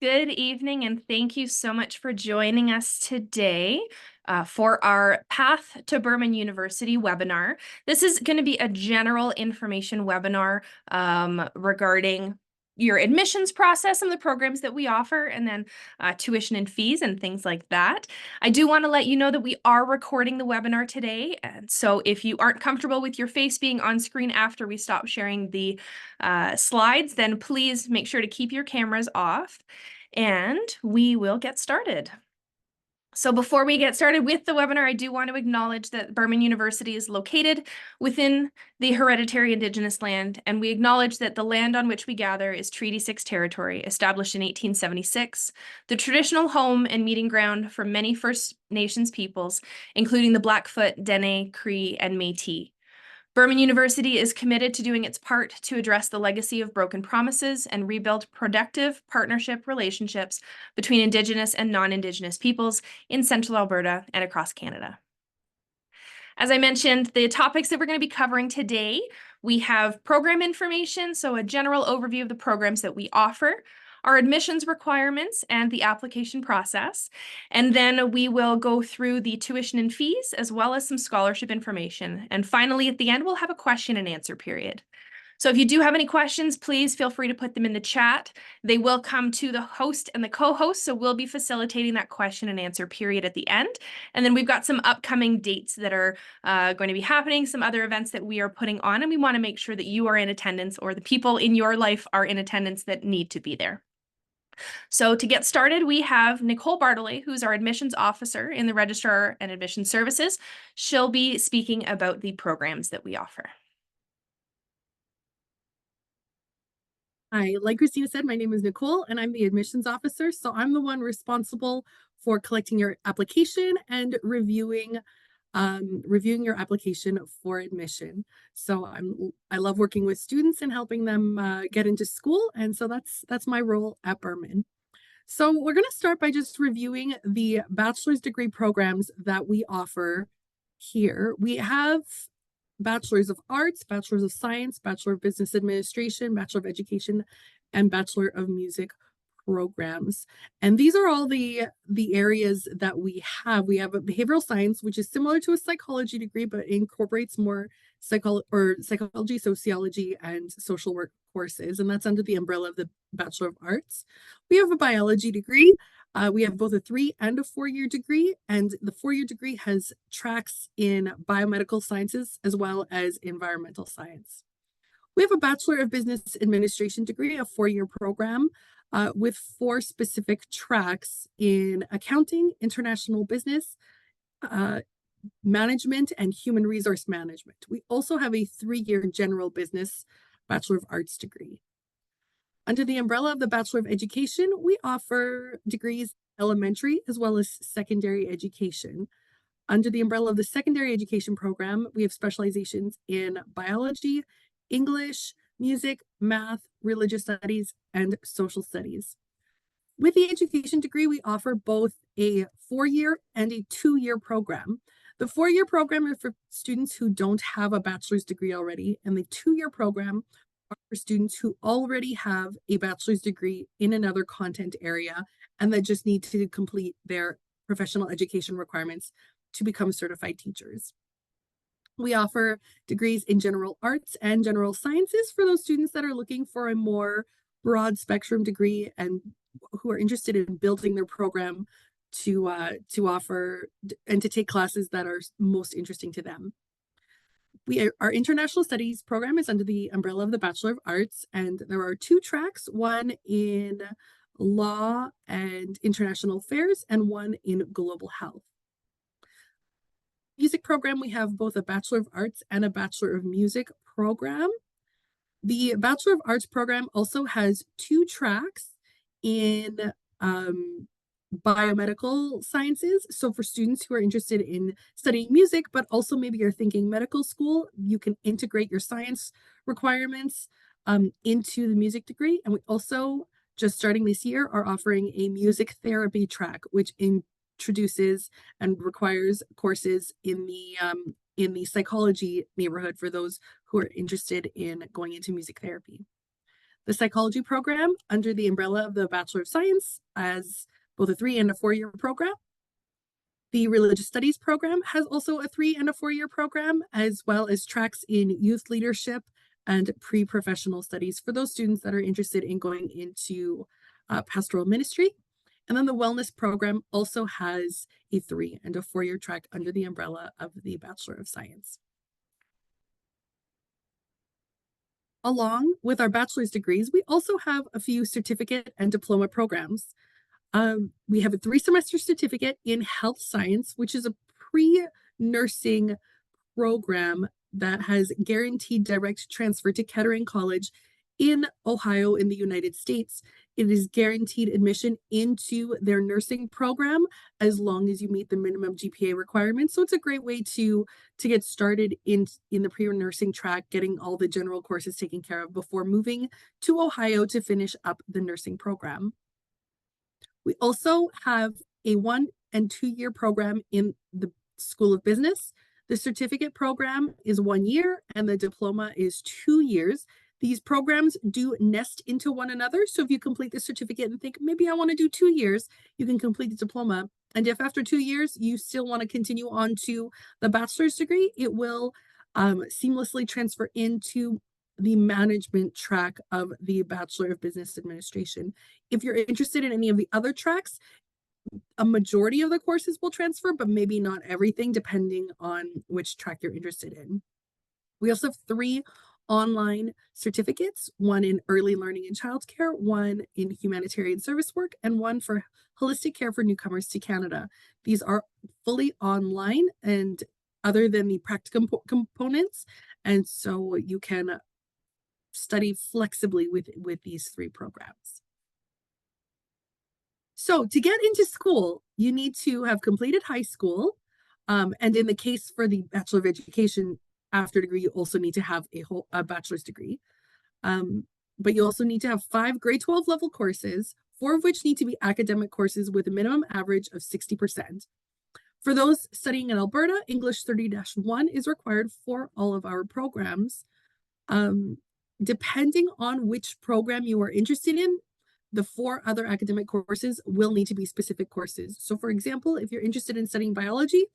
Good evening, and thank you so much for joining us today for our Path to Burman University webinar. This is going to be a general information webinar regarding your admissions process and the programs that we offer, and then tuition and fees and things like that. I do want to let you know that we are recording the webinar today, and so if you aren't comfortable with your face being on screen after we stop sharing the slides, then please make sure to keep your cameras off, and we will get started. So before we get started with the webinar, I do want to acknowledge that Burman University is located within the hereditary Indigenous land, and we acknowledge that the land on which we gather is Treaty 6 territory, established in 1876, the traditional home and meeting ground for many First Nations peoples, including the Blackfoot, Dene, Cree, and Métis. Burman University is committed to doing its part to address the legacy of broken promises and rebuild productive partnership relationships between Indigenous and non-Indigenous peoples in Central Alberta and across Canada. As I mentioned, the topics that we're going to be covering today, we have program information, so a general overview of the programs that we offer, our admissions requirements and the application process. And then we will go through the tuition and fees as well as some scholarship information. And finally, at the end, we'll have a question and answer period. So if you do have any questions, please feel free to put them in the chat. They will come to the host and the co-host, so we'll be facilitating that question and answer period at the end. And then we've got some upcoming dates that are going to be happening, some other events that we are putting on, and we want to make sure that you are in attendance or the people in your life are in attendance that need to be there. So to get started, we have Nicole Bartley, who's our admissions officer in the Registrar and Admission Services. She'll be speaking about the programs that we offer. Hi, like Christina said, my name is Nicole and I'm the admissions officer. So I'm the one responsible for collecting your application and reviewing your application for admission. So I love working with students and helping them get into school. And so that's my role at Burman. So we're going to start by just reviewing the bachelor's degree programs that we offer here. We have Bachelor's of Arts, Bachelor's of Science, Bachelor of Business Administration, Bachelor of Education, and Bachelor of Music programs. And these are all the areas that we have. We have a behavioral science, which is similar to a psychology degree, but incorporates more psychology, sociology, and social work courses. And that's under the umbrella of the Bachelor of Arts. We have a biology degree. We have both a 3 and a 4-year degree, and the 4-year degree has tracks in biomedical sciences as well as environmental science. We have a Bachelor of Business Administration degree, a 4-year program with 4 specific tracks in accounting, international business, management, and human resource management. We also have a 3-year general business Bachelor of Arts degree. Under the umbrella of the Bachelor of Education, we offer degrees elementary as well as secondary education. Under the umbrella of the secondary education program, we have specializations in biology, English, music, math, religious studies, and social studies. With the education degree, we offer both a 4-year and a 2-year program. The 4-year program is for students who don't have a bachelor's degree already, and the 2-year program for students who already have a bachelor's degree in another content area and that just need to complete their professional education requirements to become certified teachers. We offer degrees in general arts and general sciences for those students that are looking for a more broad spectrum degree and who are interested in building their program to offer and to take classes that are most interesting to them. Our international studies program is under the umbrella of the Bachelor of Arts, and there are 2 tracks, one in law and international affairs and one in global health. Music program, we have both a Bachelor of Arts and a Bachelor of Music program. The Bachelor of Arts program also has 2 tracks in biomedical sciences. So for students who are interested in studying music, but also maybe you're thinking medical school, you can integrate your science requirements into the music degree. And we also, just starting this year, are offering a music therapy track, which introduces and requires courses in the psychology neighborhood for those who are interested in going into music therapy. The psychology program under the umbrella of the Bachelor of Science as both a 3 and a 4-year program. The religious studies program has also a 3 and a 4-year program, as well as tracks in youth leadership and pre-professional studies for those students that are interested in going into pastoral ministry. And then the wellness program also has a 3 and a 4-year track under the umbrella of the Bachelor of Science. Along with our bachelor's degrees, we also have a few certificate and diploma programs. We have a 3-semester certificate in health science, which is a pre-nursing program that has guaranteed direct transfer to Kettering College in Ohio in the United States. It is guaranteed admission into their nursing program as long as you meet the minimum GPA requirements. So it's a great way to get started in the pre-nursing track, getting all the general courses taken care of before moving to Ohio to finish up the nursing program. We also have a 1 and 2-year program in the School of Business. The certificate program is 1 year and the diploma is 2 years. These programs do nest into one another. So if you complete the certificate and think, maybe I want to do 2 years, you can complete the diploma. And if after 2 years, you still want to continue on to the bachelor's degree, it will seamlessly transfer into the management track of the Bachelor of Business Administration. If you're interested in any of the other tracks, a majority of the courses will transfer, but maybe not everything, depending on which track you're interested in. We also have 3 online certificates, 1 in early learning and childcare, 1 in humanitarian service work, and 1 for holistic care for newcomers to Canada. These are fully online and other than the practicum components, and so you can study flexibly with these 3 programs. So to get into school, you need to have completed high school. And in the case for the Bachelor of Education after degree, you also need to have a bachelor's degree. But you also need to have 5 grade 12 level courses, 4 of which need to be academic courses with a minimum average of 60%. For those studying in Alberta, English 30-1 is required for all of our programs. Depending on which program you are interested in, the 4 other academic courses will need to be specific courses. So for example, if you're interested in studying biology,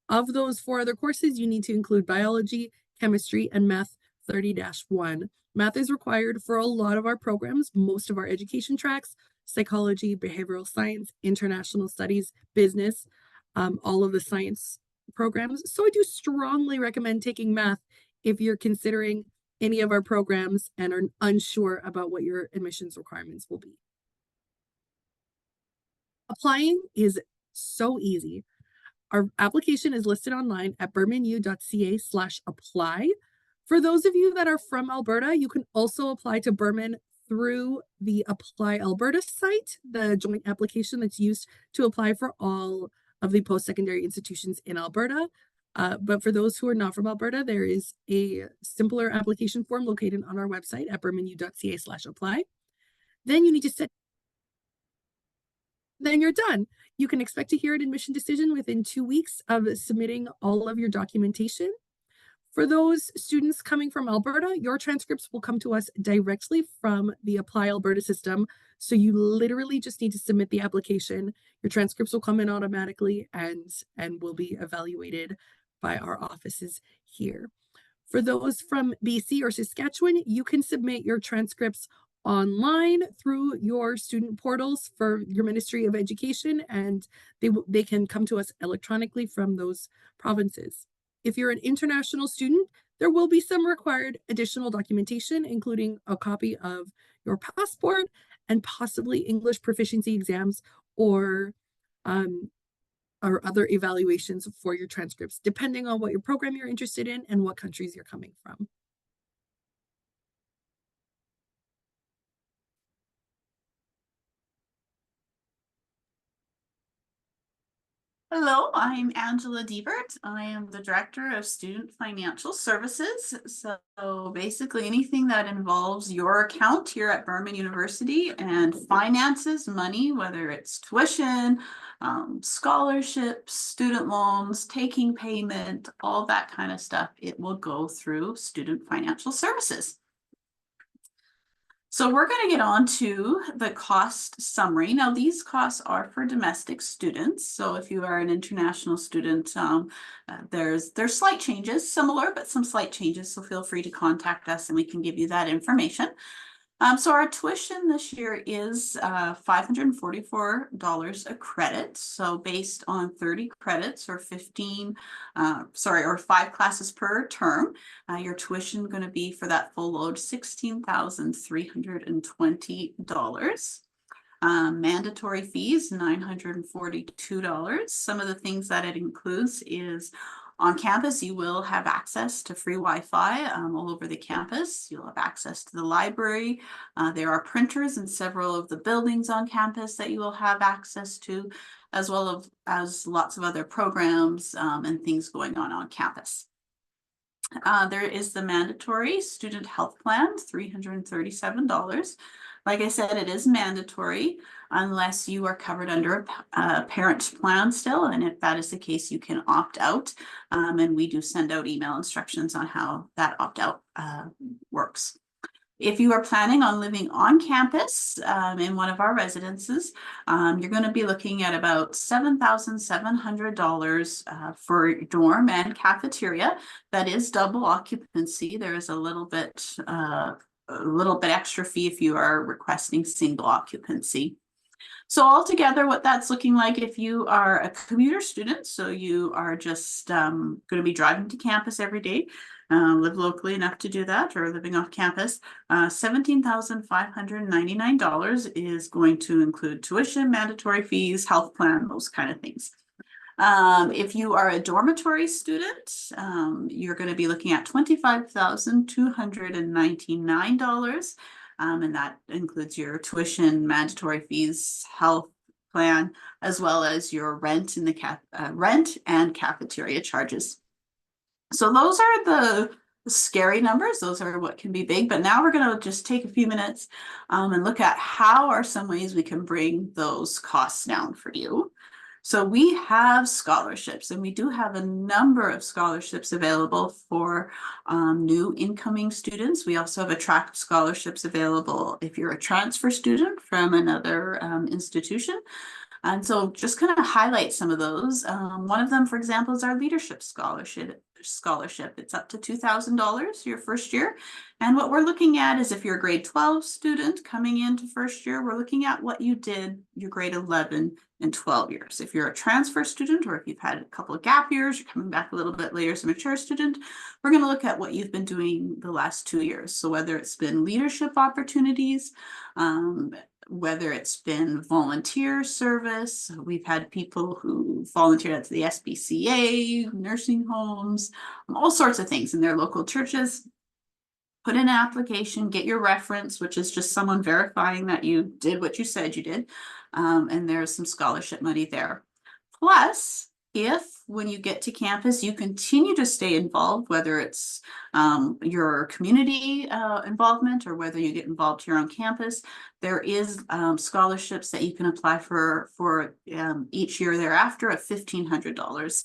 of those 4 other courses, you need to include biology, chemistry, and math 30-1. Math is required for a lot of our programs, most of our education tracks, psychology, behavioral science, international studies, business, all of the science programs. So I do strongly recommend taking math if you're considering any of our programs and are unsure about what your admissions requirements will be. Applying is so easy. Our application is listed online at burmanu.ca/apply. For those of you that are from Alberta, you can also apply to Burman through the Apply Alberta site, the joint application that's used to apply for all of the post-secondary institutions in Alberta. But for those who are not from Alberta, there is a simpler application form located on our website at burmanu.ca/apply. Then you need to set, then you're done. You can expect to hear an admission decision within 2 weeks of submitting all of your documentation. For those students coming from Alberta, your transcripts will come to us directly from the Apply Alberta system. So you literally just need to submit the application. Your transcripts will come in automatically and will be evaluated by our offices here. For those from BC or Saskatchewan, you can submit your transcripts online through your student portals for your Ministry of Education, and they can come to us electronically from those provinces. If you're an international student, there will be some required additional documentation, including a copy of your passport and possibly English proficiency exams or other evaluations for your transcripts, depending on what your program you're interested in and what countries you're coming from. Hello, I'm Angela Diebert. I am the Director of Student Financial Services. So basically anything that involves your account here at Burman University and finances, money, whether it's tuition, scholarships, student loans, taking payment, all that kind of stuff, it will go through Student Financial Services. So we're going to get on to the cost summary. Now, these costs are for domestic students. So if you are an international student, there's slight changes, similar, but some slight changes. So feel free to contact us and we can give you that information. So our tuition this year is $544 a credit. So based on 30 credits or 5 classes per term, your tuition going to be for that full load $16,320. Mandatory fees, $942. Some of the things that it includes is on campus, you will have access to free Wi-Fi all over the campus. You'll have access to the library. There are printers in several of the buildings on campus that you will have access to, as well as lots of other programs and things going on campus. There is the mandatory student health plan, $337. Like I said, it is mandatory unless you are covered under a parent plan still. And if that is the case, you can opt out. And we do send out email instructions on how that opt-out works. If you are planning on living on campus in one of our residences, you're going to be looking at about $7,700 for dorm and cafeteria. That is double occupancy. There is a little bit extra fee if you are requesting single occupancy. So altogether, what that's looking like if you are a commuter student, so you are just going to be driving to campus every day, live locally enough to do that, or living off campus, $17,599 is going to include tuition, mandatory fees, health plan, those kind of things. If you are a dormitory student, you're going to be looking at $25,299. And that includes your tuition, mandatory fees, health plan, as well as your rent and rent and cafeteria charges. So those are the scary numbers. Those are what can be big. But now we're going to just take a few minutes and look at how are some ways we can bring those costs down for you. So we have scholarships, and we do have a number of scholarships available for new incoming students. We also have attract scholarships available if you're a transfer student from another institution. And so just kind of highlight some of those. One of them, for example, is our leadership scholarship. It's up to $2,000 your first year. And what we're looking at is if you're a grade 12 student coming into first year, we're looking at what you did your grade 11 and 12 years. If you're a transfer student, or if you've had a couple of gap years, you're coming back a little bit later as a mature student, we're going to look at what you've been doing the last 2 years. So whether it's been leadership opportunities, whether it's been volunteer service. We've had people who volunteered at the SPCA, nursing homes, all sorts of things in their local churches. Put in an application, get your reference, which is just someone verifying that you did what you said you did. And there's some scholarship money there. Plus, if when you get to campus, you continue to stay involved, whether it's your community involvement or whether you get involved here on campus, there is scholarships that you can apply for each year thereafter of $1,500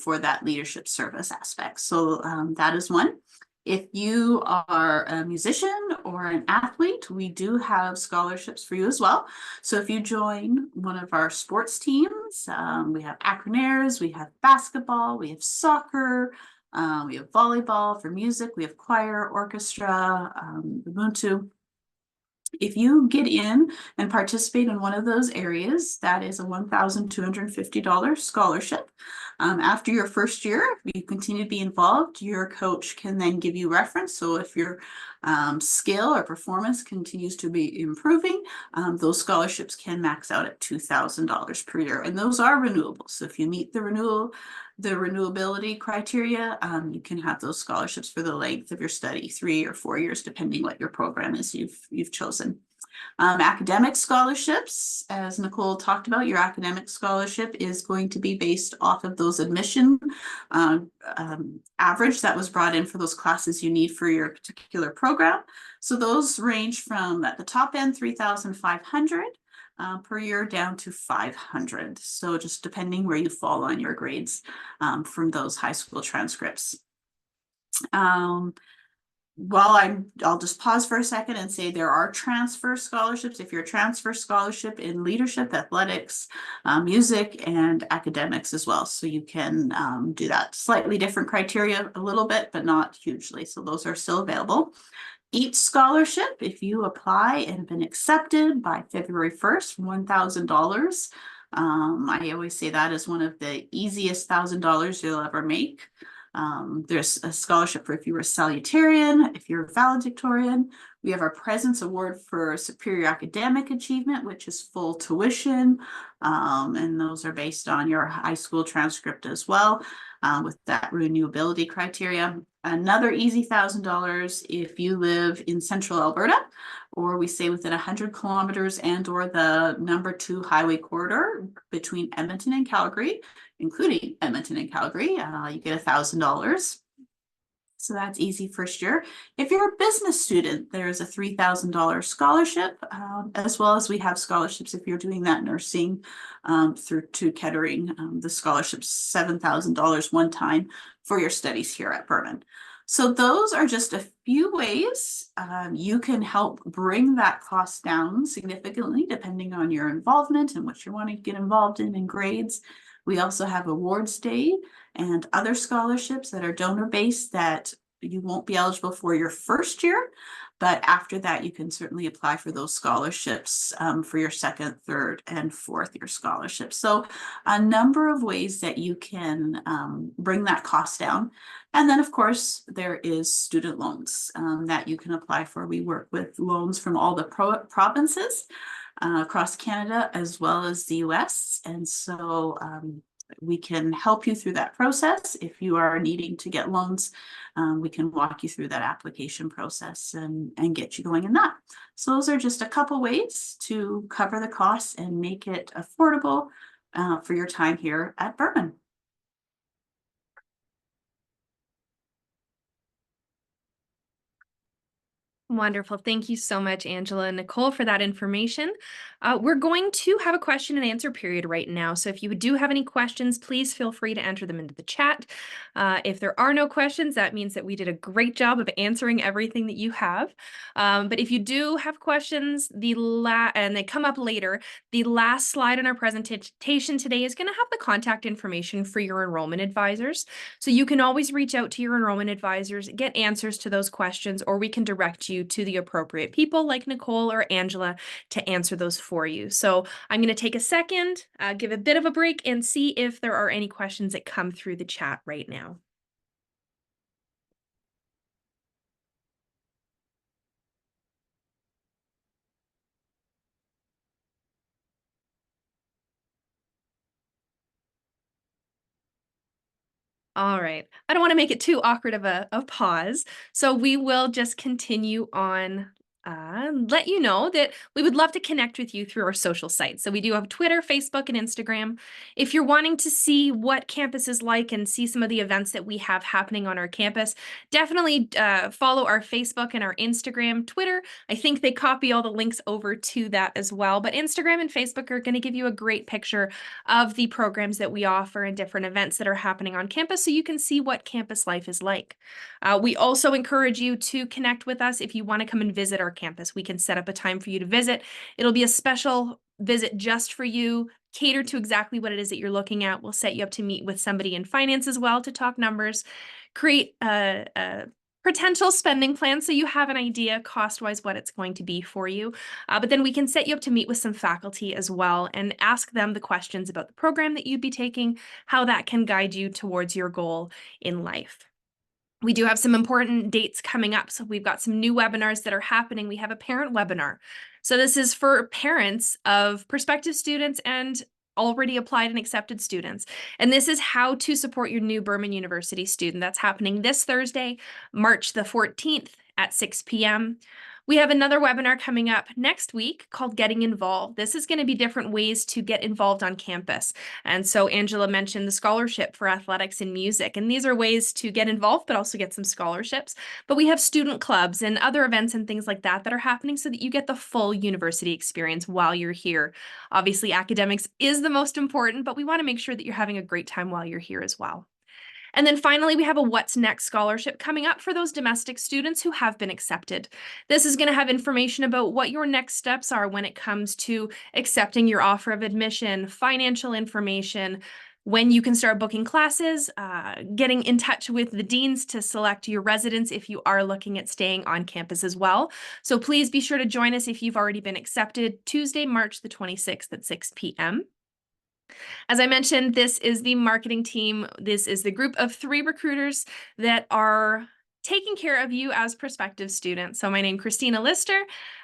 for that leadership service aspect. So that is one. If you are a musician or an athlete, we do have scholarships for you as well. So if you join one of our sports teams, we have acronaires, we have basketball, we have soccer, we have volleyball for music, we have choir, orchestra, Ubuntu. If you get in and participate in one of those areas, that is a $1,250 scholarship. After your first year, if you continue to be involved, your coach can then give you reference. So if your skill or performance continues to be improving, those scholarships can max out at $2,000 per year. And those are renewable. So if you meet the renewability criteria, you can have those scholarships for the length of your study, 3 or 4 years, depending what your program is you've chosen. Academic scholarships, as Nicole talked about, your academic scholarship is going to be based off of those admission average that was brought in for those classes you need for your particular program. So those range from at the top end, $3,500 per year down to $500. So just depending where you fall on your grades from those high school transcripts. I'll just pause for a second and say there are transfer scholarships. If you're a transfer scholarship in leadership, athletics, music, and academics as well. So you can do that. Slightly different criteria a little bit, but not hugely. So those are still available. Each scholarship, if you apply and have been accepted by February 1st, $1,000. I always say that is one of the easiest $1,000 you'll ever make. There's a scholarship for if you were a salutarian, if you're a valedictorian. We have our Presence Award for Superior Academic Achievement, which is full tuition. And those are based on your high school transcript as well, with that renewability criteria. Another easy $1,000 if you live in central Alberta, or we say within 100 kilometers and or the #2 highway corridor between Edmonton and Calgary, including Edmonton and Calgary, you get $1,000. So that's easy first year. If you're a business student, there's a $3,000 scholarship, as well as we have scholarships if you're doing that nursing through to Kettering. The scholarship's $7,000 one time for your studies here at Burman. So those are just a few ways you can help bring that cost down significantly depending on your involvement and what you want to get involved in grades. We also have awards day and other scholarships that are donor-based that you won't be eligible for your first year, but after that, you can certainly apply for those scholarships for your second, third, and fourth year scholarships. So a number of ways that you can bring that cost down. And then, of course, there is student loans that you can apply for. We work with loans from all the provinces across Canada as well as the US. And so we can help you through that process. If you are needing to get loans, we can walk you through that application process and get you going in that. So those are just a couple ways to cover the costs and make it affordable for your time here at Burman. Wonderful. Thank you so much, Angela and Nicole, for that information. We're going to have a question and answer period right now. So if you do have any questions, please feel free to enter them into the chat. If there are no questions, that means that we did a great job of answering everything that you have. But if you do have questions, and they come up later, the last slide in our presentation today is going to have the contact information for your enrollment advisors. So you can always reach out to your enrollment advisors, get answers to those questions, or we can direct you to the appropriate people like Nicole or Angela to answer those for you. So I'm going to take a second, give a bit of a break, and see if there are any questions that come through the chat right now. All right. I don't want to make it too awkward of a pause, so we will just continue on. Let you know that we would love to connect with you through our social sites. So we do have Twitter, Facebook, and Instagram. If you're wanting to see what campus is like and see some of the events that we have happening on our campus, definitely follow our Facebook and our Instagram. Twitter, I think they copy all the links over to that as well. But Instagram and Facebook are going to give you a great picture of the programs that we offer and different events that are happening on campus so you can see what campus life is like. We also encourage you to connect with us if you want to come and visit our campus. We can set up a time for you to visit. It'll be a special visit just for you, cater to exactly what it is that you're looking at. We'll set you up to meet with somebody in finance as well to talk numbers, create a potential spending plan so you have an idea cost-wise what it's going to be for you. But then we can set you up to meet with some faculty as well and ask them the questions about the program that you'd be taking, how that can guide you towards your goal in life. We do have some important dates coming up. So we've got some new webinars that are happening. We have a parent webinar. So this is for parents of prospective students and already applied and accepted students. And this is how to support your new Burman University student. That's happening this Thursday, March the 14th at 6 p.m. We have another webinar coming up next week called Getting Involved. This is going to be different ways to get involved on campus. And so Angela mentioned the scholarship for athletics and music. And these are ways to get involved, but also get some scholarships. But we have student clubs and other events and things like that that are happening so that you get the full university experience while you're here. Obviously, academics is the most important, but we want to make sure that you're having a great time while you're here as well. And then finally, we have a What's Next scholarship coming up for those domestic students who have been accepted. This is going to have information about what your next steps are when it comes to accepting your offer of admission, financial information, when you can start booking classes, getting in touch with the deans to select your residence if you are looking at staying on campus as well. So please be sure to join us if you've already been accepted, Tuesday, March the 26th at 6 p.m. As I mentioned, this is the marketing team. This is the group of 3 recruiters that are taking care of you as prospective students. So my name is Christina Lister.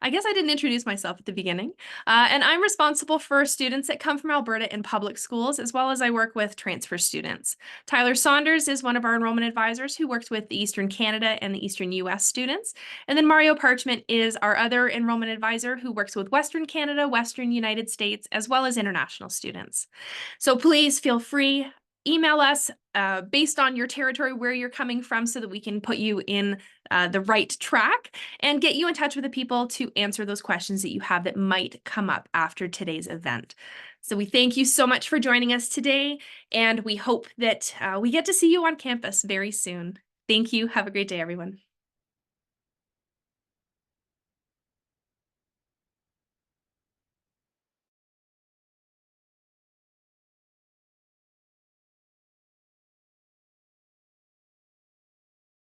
I guess I didn't introduce myself at the beginning. And I'm responsible for students that come from Alberta in public schools, as well as I work with transfer students. Tyler Saunders is one of our enrollment advisors who works with the Eastern Canada and the Eastern US students. And then Mario Parchment is our other enrollment advisor who works with Western Canada, Western United States, as well as international students. So please feel free, email us based on your territory, where you're coming from, so that we can put you in the right track and get you in touch with the people to answer those questions that you have that might come up after today's event. So we thank you so much for joining us today, and we hope that we get to see you on campus very soon. Thank you. Have a great day, everyone.